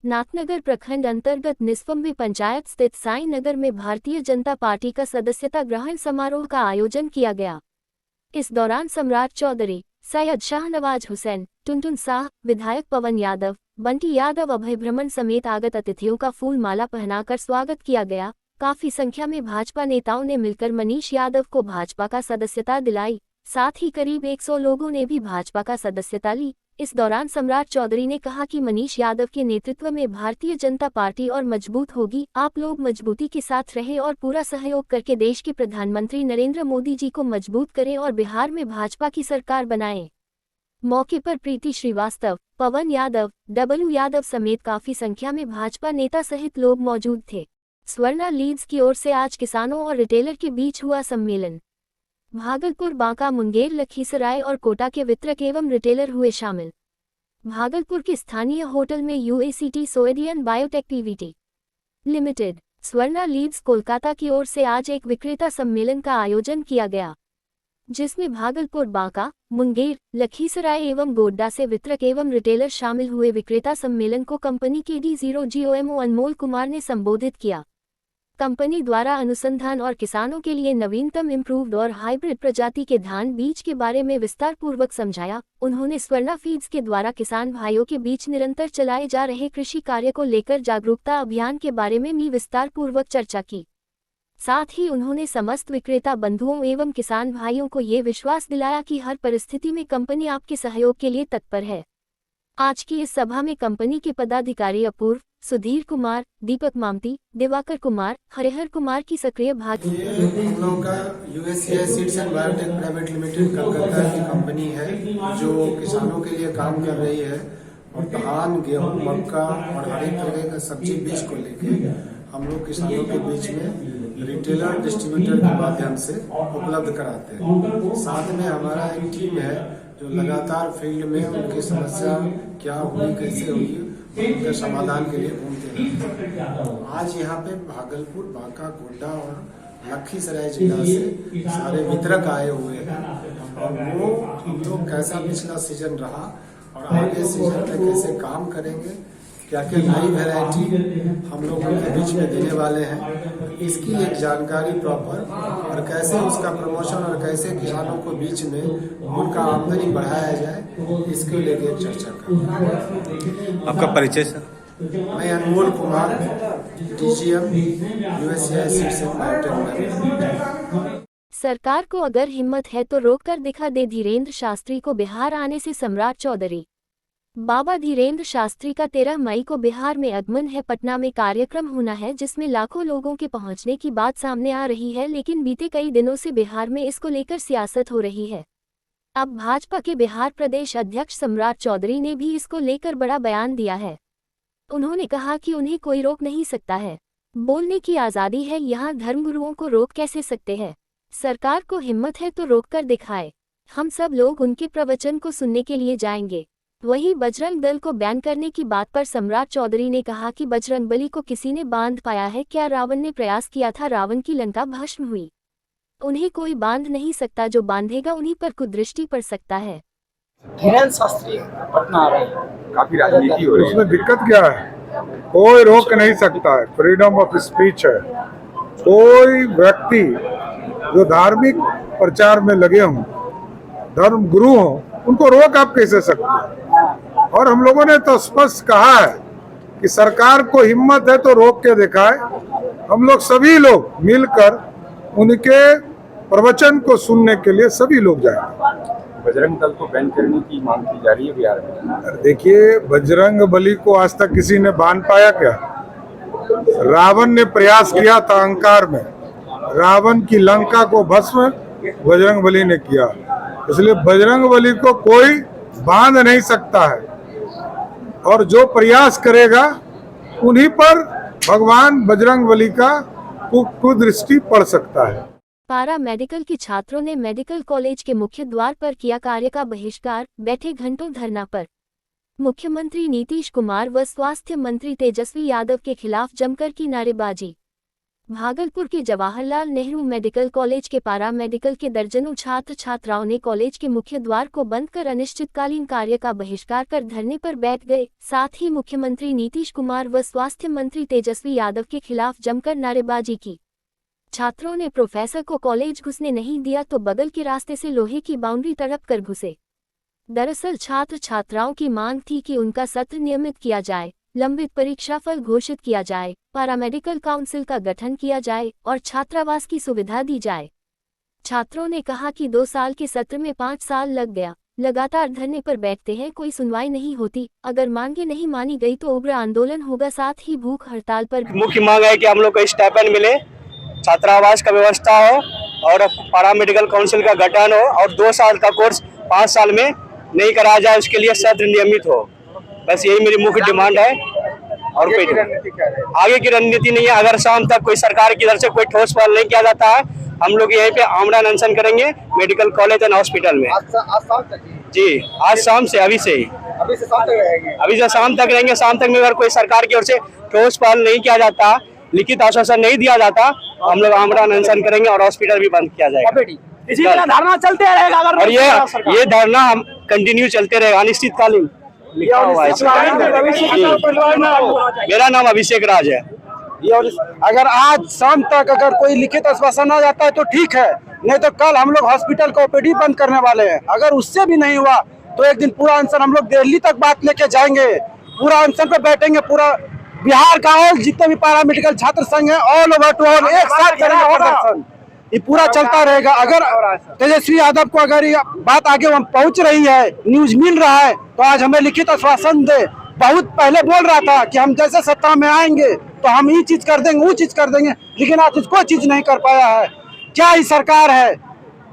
नाथनगर प्रखंड अंतर्गत निस्वम्बी पंचायत स्थित साईं नगर में भारतीय जनता पार्टी का सदस्यता ग्रहण समारोह का आयोजन किया गया। इस दौरान सम्राट चौधरी, सैयद शाहनवाज हुसैन, टुनटुन शाह, विधायक पवन यादव, बंटी यादव, अभय भ्रमण समेत आगत अतिथियों का फूल माला पहनाकर स्वागत किया गया। काफी संख्या में भाजपा नेताओं ने मिलकर मनीष यादव को भाजपा का सदस्यता दिलाई। साथ ही करीब 100 लोगों ने भी भाजपा का सदस्यता ली। इस दौरान सम्राट चौधरी ने कहा कि मनीष यादव के नेतृत्व में भारतीय जनता पार्टी और मजबूत होगी। आप लोग मजबूती के साथ रहें और पूरा सहयोग करके देश के प्रधानमंत्री नरेंद्र मोदी जी को मजबूत करें और बिहार में भाजपा की सरकार बनाएं। मौके पर प्रीति श्रीवास्तव, पवन यादव, डब्लू यादव समेत काफी संख्या में भाजपा नेता सहित लोग मौजूद थे। स्वर्णा लीड्स की ओर से आज किसानों और रिटेलर के बीच हुआ सम्मेलन। भागलपुर, बांका, मुंगेर, लखीसराय और कोटा के वितरक एवं रिटेलर हुए शामिल। भागलपुर के स्थानीय होटल में यूएसीटी सोएडियन बायोटेक पीवीटी लिमिटेड, स्वर्णा लीड्स कोलकाता की ओर से आज एक विक्रेता सम्मेलन का आयोजन किया गया, जिसमें भागलपुर, बांका, मुंगेर, लखीसराय एवं गोड्डा से वितरक एवं रिटेलर शामिल हुए। विक्रेता सम्मेलन को कंपनी के D0GOMO अनमोल कुमार ने संबोधित किया। कंपनी द्वारा अनुसंधान और किसानों के लिए नवीनतम इम्प्रूव्ड और हाइब्रिड प्रजाति के धान बीज के बारे में विस्तार पूर्वक समझाया। उन्होंने स्वर्णा फीड्स के द्वारा किसान भाइयों के बीच निरंतर चलाए जा रहे कृषि कार्य को लेकर जागरूकता अभियान के बारे में भी विस्तार पूर्वक चर्चा की। साथ ही उन्होंने समस्त विक्रेता बंधुओं एवं किसान भाइयों को ये विश्वास दिलाया कि हर परिस्थिति में कंपनी आपके सहयोग के लिए तत्पर है। आज की इस सभा में कंपनी के पदाधिकारी अपूर्व, सुधीर कुमार, दीपक मामती, दिवाकर कुमार, हरिहर कुमार की सक्रिय भाग। हम लोगों का USCI seeds and biotech private limited Calcutta की कंपनी है जो किसानों के लिए काम कर रही है और धान, गेहूं, मक्का और हर एक तरह का सब्जी बीज को लेके हम लोग किसानों के बीच में रिटेलर डिस्ट्रीब्यूटर के माध्यम से उपलब्ध कराते हैं। साथ में हमारा एक टीम है जो लगातार फील्ड में उनकी समस्या क्या हुई, कैसे हुई, उनके समाधान के लिए घूमते रहते हैं। आज यहाँ पे भागलपुर, बांका, गोड्डा और लखीसराय जिला से सारे वितरक आए हुए हैं और वो हम लोग कैसा पिछला सीजन रहा और आगे सीजन में कैसे काम करेंगे, क्या क्या नई वैरायटी हम लोग उनके बीच में देने वाले हैं, इसकी एक जानकारी प्रॉपर और कैसे उसका प्रमोशन और कैसे किसानों को बीच में उनका आमदनी बढ़ाया जाए, इसके लेके एक चर्चा कर। आपका परिचय सर? मैं Anmol Kumar, DGM USCI seeds and biotech. सरकार को अगर हिम्मत है तो रोक कर दिखा दे धीरेन्द्र शास्त्री को बिहार आने से सम्राट चौधरी। बाबा धीरेन्द्र शास्त्री का 13 मई को बिहार में आगमन है। पटना में कार्यक्रम होना है जिसमें लाखों लोगों के पहुंचने की बात सामने आ रही है, लेकिन बीते कई दिनों से बिहार में इसको लेकर सियासत हो रही है। अब भाजपा के बिहार प्रदेश अध्यक्ष सम्राट चौधरी ने भी इसको लेकर बड़ा बयान दिया है। उन्होंने कहा कि उन्हें कोई रोक नहीं सकता है, बोलने की आज़ादी है, यहाँ धर्मगुरुओं को रोक कैसे सकते हैं। सरकार को हिम्मत है तो रोक कर दिखाए, हम सब लोग उनके प्रवचन को सुनने के लिए जाएंगे। वहीं बजरंग दल को बैन करने की बात पर सम्राट चौधरी ने कहा कि बजरंगबली को किसी ने बांध पाया है क्या? रावण ने प्रयास किया था, रावण की लंका भस्म हुई। उन्हें कोई बांध नहीं सकता, जो बांधेगा उन्हीं पर कुदृष्टि पड़ सकता है। धीरेन्द्र शास्त्री पटना आ रहे हैं, काफी राजनीति हो रही है, उसमें दिक्कत क्या है? कोई रोक नहीं सकता है, फ्रीडम ऑफ स्पीच है। कोई व्यक्ति जो धार्मिक प्रचार में लगे हों, धर्म गुरु हों, उनको रोक आप कैसे सकते हैं? और हम लोगों ने तो स्पष्ट कहा है कि सरकार को हिम्मत है तो रोक के दिखाए। हम लोग सभी लोग मिलकर उनके प्रवचन को सुनने के लिए सभी लोग जाएंगे। बजरंग दल को बैन करने की मांग की जा रही है बिहार में। देखिए, बजरंग बली को आज तक किसी ने बांध पाया क्या? रावण ने प्रयास किया था अहंकार में, रावण की लंका को भस्म बजरंग बली ने किया। इसलिए बजरंग बली को कोई बांध नहीं सकता है और जो प्रयास करेगा उन्हीं पर भगवान बजरंग बली का कुदृष्टि पड़ सकता है। पारा मेडिकल के छात्रों ने मेडिकल कॉलेज के मुख्य द्वार पर किया कार्य का बहिष्कार, बैठे घंटों धरना पर। मुख्यमंत्री नीतीश कुमार व स्वास्थ्य मंत्री तेजस्वी यादव के खिलाफ जमकर की नारेबाजी। भागलपुर के जवाहरलाल नेहरू मेडिकल कॉलेज के पारा मेडिकल के दर्जनों छात्र छात्राओं ने कॉलेज के मुख्य द्वार को बंद कर अनिश्चितकालीन कार्य का बहिष्कार कर धरने पर बैठ गए। साथ ही मुख्यमंत्री नीतीश कुमार व स्वास्थ्य मंत्री तेजस्वी यादव के खिलाफ जमकर नारेबाजी की। छात्रों ने प्रोफेसर को कॉलेज घुसने नहीं दिया तो बगल के रास्ते से लोहे की बाउंड्री तड़प कर घुसे। दरअसल छात्र छात्राओं की मांग थी कि उनका सत्र नियमित किया जाए, लंबित परीक्षाफल घोषित किया जाए, पैरामेडिकल काउंसिल का गठन किया जाए और छात्रावास की सुविधा दी जाए। छात्रों ने कहा कि 2 साल के सत्र में 5 साल लग गया, लगातार धरने पर बैठते हैं, कोई सुनवाई नहीं होती, अगर मांगे नहीं मानी गई तो उग्र आंदोलन होगा। साथ ही भूख हड़ताल पर मुख्य मांग है कि हम लोग को स्टाइपेंड मिले, छात्रावास का व्यवस्था हो और पैरामेडिकल काउंसिल का गठन हो और 2 साल का कोर्स 5 साल में नहीं कराया जाए, उसके लिए सत्र नियमित हो। बस यही मेरी मुख्य डिमांड है और कोई आगे की रणनीति नहीं है। अगर शाम तक कोई सरकार की तरफ से कोई ठोस पहल नहीं किया जाता है, हम लोग यहीं पे आमरण अनशन करेंगे मेडिकल कॉलेज एंड हॉस्पिटल में। आज शाम तक जी, आज शाम से, अभी से शाम तक रहेंगे। अभी से शाम तक रहेंगे। शाम तक में अगर कोई सरकार की ओर से ठोस पहल नहीं किया जाता, लिखित आश्वासन नहीं दिया जाता, हम लोग आमरण अनशन करेंगे और हॉस्पिटल भी बंद किया जाएगा। इसी तरह धरना चलते रहेगा और ये धरना हम कंटिन्यू चलते रहेगा अनिश्चितकालीन। लिखा हुआ है। मेरा नाम अभिषेक राज है। अगर आज शाम तक अगर कोई लिखित आश्वासन आ जाता है तो ठीक है, नहीं तो कल हम लोग हॉस्पिटल का ओपीडी बंद करने वाले हैं। अगर उससे भी नहीं हुआ तो एक दिन पूरा अनशन हम लोग दिल्ली तक बात लेके जाएंगे, पूरा अनशन पे बैठेंगे। पूरा बिहार का और जितने भी पैरामेडिकल छात्र संघ है ऑल ओवर टू ऑल एक साथ करेंगे प्रदर्शन। ये पूरा चलता रहेगा। अगर तेजस्वी यादव को अगर ये बात आगे पहुंच रही है, न्यूज मिल रहा है, तो आज हमें लिखित आश्वासन दे। बहुत पहले बोल रहा था कि हम जैसे सत्ता में आएंगे तो हम ये चीज कर देंगे, वो चीज कर देंगे, लेकिन आज कोई चीज नहीं कर पाया है। क्या ही सरकार है।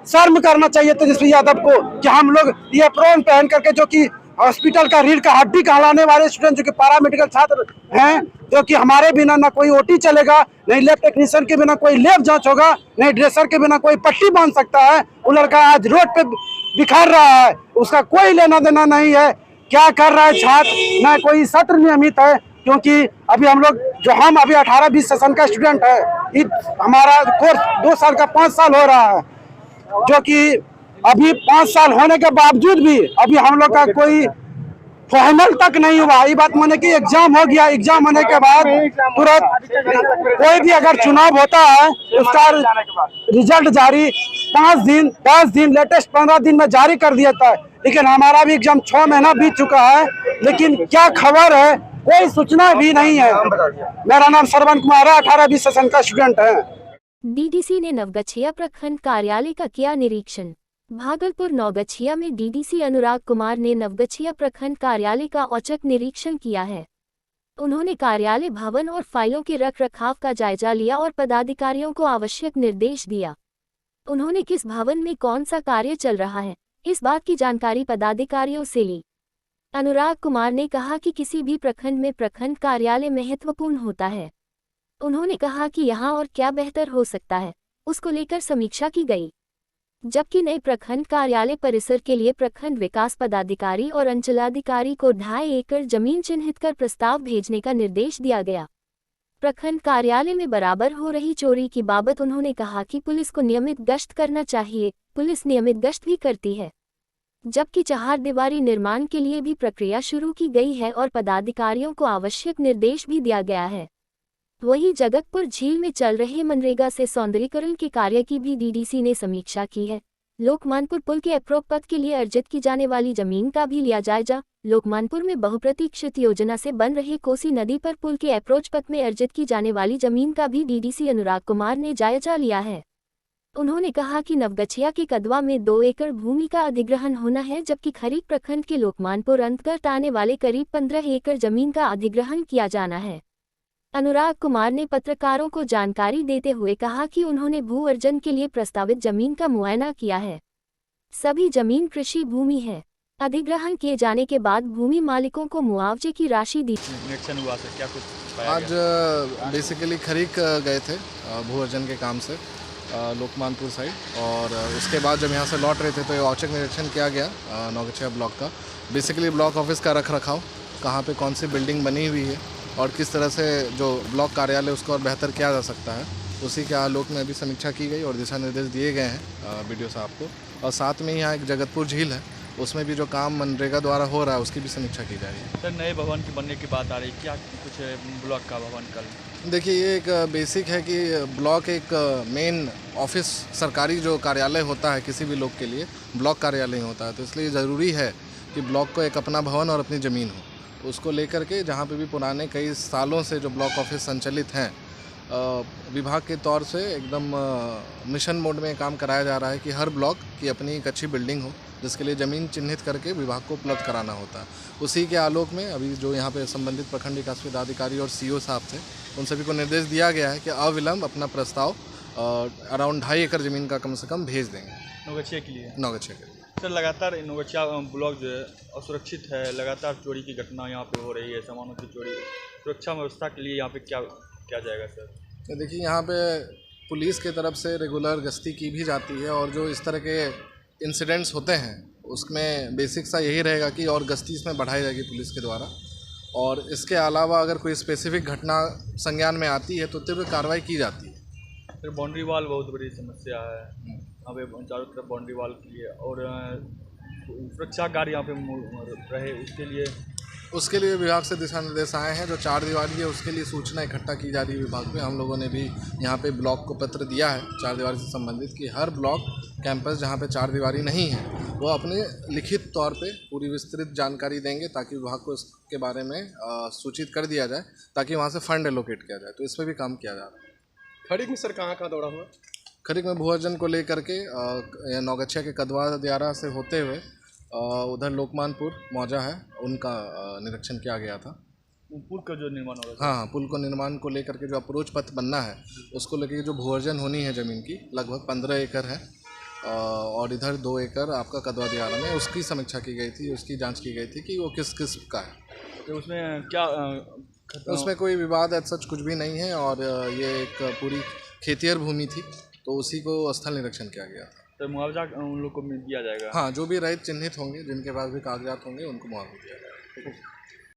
शर्म करना चाहिए तेजस्वी यादव को कि हम लोग ये एप्रोन पहन करके, जो कि हॉस्पिटल का रीढ़ का हड्डी कहलाने वाले स्टूडेंट जो कि पैरामेडिकल छात्र हैं, जो कि हमारे बिना ना कोई ओटी चलेगा, नहीं लैब टेक्नीशियन के बिना कोई लैब जांच होगा, नहीं ड्रेसर के बिना कोई पट्टी बांध सकता है, वो लड़का आज रोड पे बिखर रहा है, उसका कोई लेना देना नहीं है। क्या कर रहा है छात्र, ना कोई सत्र नियमित है। क्योंकि अभी हम लोग हम अभी 18-20 सेशन का स्टूडेंट है, हमारा कोर्स 2 साल का 5 साल हो रहा है, जो कि अभी 5 साल होने के बावजूद भी अभी हम लोग का कोई फाइनल तक नहीं हुआ। ये बात माने कि एग्जाम हो गया, एग्जाम होने के बाद तुरंत कोई भी अगर चुनाव होता है उसका रिजल्ट जारी 5 दिन 10 दिन लेटेस्ट 15 दिन में जारी कर दिया था। लेकिन हमारा भी एग्जाम 6 महीना बीत चुका है, लेकिन क्या खबर है, कोई सूचना भी नहीं है। मेरा नाम श्रवण कुमार है, 18-20 सेशन का स्टूडेंट है। डीडीसी ने नवगछिया प्रखंड कार्यालय का किया निरीक्षण। भागलपुर नवगछिया में डीडीसी अनुराग कुमार ने नवगछिया प्रखंड कार्यालय का औचक निरीक्षण किया है। उन्होंने कार्यालय भवन और फाइलों के रखरखाव का जायजा लिया और पदाधिकारियों को आवश्यक निर्देश दिया। उन्होंने किस भवन में कौन सा कार्य चल रहा है, इस बात की जानकारी पदाधिकारियों से ली। अनुराग कुमार ने कहा कि किसी भी प्रखंड में प्रखंड कार्यालय महत्वपूर्ण होता है। उन्होंने कहा कि यहाँ और क्या बेहतर हो सकता है, उसको लेकर समीक्षा की गई। जबकि नए प्रखंड कार्यालय परिसर के लिए प्रखंड विकास पदाधिकारी और अंचलाधिकारी को 2.5 एकड़ जमीन चिन्हित कर प्रस्ताव भेजने का निर्देश दिया गया। प्रखंड कार्यालय में बराबर हो रही चोरी की बाबत उन्होंने कहा कि पुलिस को नियमित गश्त करना चाहिए। पुलिस नियमित गश्त भी करती है। जबकि चहारदीवारी निर्माण के लिए भी प्रक्रिया शुरू की गई है और पदाधिकारियों को आवश्यक निर्देश भी दिया गया है। वहीं जगतपुर झील में चल रहे मनरेगा से सौंदर्यीकरण के कार्य की भी डीडीसी ने समीक्षा की है। लोकमानपुर पुल के अप्रोच पथ के लिए अर्जित की जाने वाली जमीन का भी लिया जायजा। लोकमानपुर में बहुप्रतीक्षित योजना से बन रहे कोसी नदी पर पुल के अप्रोच पथ में अर्जित की जाने वाली जमीन का भी डीडीसी अनुराग कुमार ने जायजा लिया है। उन्होंने कहा कि नवगछिया के कदवा में 2 एकड़ भूमि का अधिग्रहण होना है, जबकि खरीक प्रखंड के लोकमानपुर अंतर्गत आने वाले करीब 15 एकड़ जमीन का अधिग्रहण किया जाना है। अनुराग कुमार ने पत्रकारों को जानकारी देते हुए कहा कि उन्होंने भू अर्जन के लिए प्रस्तावित जमीन का मुआयना किया है। सभी जमीन कृषि भूमि है। अधिग्रहण किए जाने के बाद भूमि मालिकों को मुआवजे की राशि दी। निरीक्षण हुआ सर, क्या कुछ पाया आज बेसिकली खरीक गए थे भू अर्जन के काम से लोकमानपुर साइड, और उसके बाद जब यहाँ से लौट रहे थे तो ये औचक निरीक्षण किया गया नवगछिया ब्लॉक का। बेसिकली ब्लॉक ऑफिस का रखरखाव, कहाँ पे कौन सी बिल्डिंग बनी हुई है और किस तरह से जो ब्लॉक कार्यालय उसको और बेहतर किया जा सकता है, उसी के आलोक में अभी समीक्षा की गई और दिशा निर्देश दिए गए हैं बीडीओ साहब को। और साथ में ही यहाँ एक जगतपुर झील है, उसमें भी जो काम मनरेगा द्वारा हो रहा है उसकी भी समीक्षा की जा रही है। सर नए भवन की बनने की बात आ रही है, क्या कुछ ब्लॉक का भवन कल? देखिए, ये एक बेसिक है कि ब्लॉक एक मेन ऑफिस, सरकारी जो कार्यालय होता है किसी भी लोग के लिए ब्लॉक कार्यालय ही होता है, तो इसलिए ज़रूरी है कि ब्लॉक को एक अपना भवन और अपनी ज़मीन हो। उसको लेकर के जहाँ पे भी पुराने कई सालों से जो ब्लॉक ऑफिस संचालित हैं, विभाग के तौर से एकदम मिशन मोड में काम कराया जा रहा है कि हर ब्लॉक की अपनी एक अच्छी बिल्डिंग हो, जिसके लिए ज़मीन चिन्हित करके विभाग को उपलब्ध कराना होता है। उसी के आलोक में अभी जो यहाँ पे संबंधित प्रखंड विकास पदाधिकारी और सीईओ साहब थे, उन सभी को निर्देश दिया गया है कि अविलंब अपना प्रस्ताव अराउंड 2.5 एकड़ ज़मीन का कम से कम भेज देंगे नौगछिया के लिए। नौगछिया के लिए। सर लगातार नौगछिया ब्लॉक जो है असुरक्षित है, लगातार चोरी की घटना यहाँ पे हो रही है, सामानों की चोरी। सुरक्षा व्यवस्था के लिए यहाँ पे क्या क्या जाएगा सर? तो देखिए, यहाँ पे पुलिस के तरफ से रेगुलर गश्ती की भी जाती है और जो इस तरह के इंसिडेंट्स होते हैं उसमें बेसिक सा यही रहेगा कि और गश्ती इसमें बढ़ाई जाएगी पुलिस के द्वारा। और इसके अलावा अगर कोई स्पेसिफिक घटना संज्ञान में आती है तो तीव्र कार्रवाई की जाती है। फिर बाउंड्री वाल बहुत बड़ी समस्या है यहाँ पे, चारों तरफ बाउंड्री वाल के लिए, और सुरक्षा गार्ड यहाँ पे रहे उसके लिए विभाग से दिशा निर्देश आए हैं। जो 4 दीवारी है उसके लिए सूचना इकट्ठा की जा रही है विभाग में। हम लोगों ने भी यहाँ पे ब्लॉक को पत्र दिया है 4 दीवारी से संबंधित कि हर ब्लॉक कैंपस जहाँ पे 4 दीवारी नहीं है वो अपने लिखित तौर पे पूरी विस्तृत जानकारी देंगे, ताकि विभाग को इसके बारे में सूचित कर दिया जाए, ताकि वहाँ से फंड एलोकेट किया जाए। तो इस पर भी काम किया जा रहा है। खरीक में सर कहाँ दौरा हुआ? खरीक में भूअर्जन को लेकर के नौगछिया के कदवा दियारा से होते हुए उधर लोकमानपुर मौजा है, उनका निरीक्षण किया गया था। पुल का जो निर्माण हो रहा है, हाँ, पुल को निर्माण को लेकर के जो अप्रोच पथ बनना है उसको लेकर जो भूअर्जन होनी है ज़मीन की लगभग 15 एकड़ है, और इधर 2 एकड़ आपका कदवा दियारा में, उसकी समीक्षा की गई थी, उसकी जांच की गई थी कि वो किस किस्म का है। तो उसमें क्या उसमें कोई विवाद ऐसा कुछ भी नहीं है, और ये एक पूरी खेतियर भूमि थी, तो उसी को स्थल निरीक्षण किया गया था। तो मुआवजा उन लोग को दिया जाएगा? हाँ, जो भी रहित चिन्हित होंगे, जिनके पास भी कागजात होंगे, उनको मुआवजा दिया जाएगा।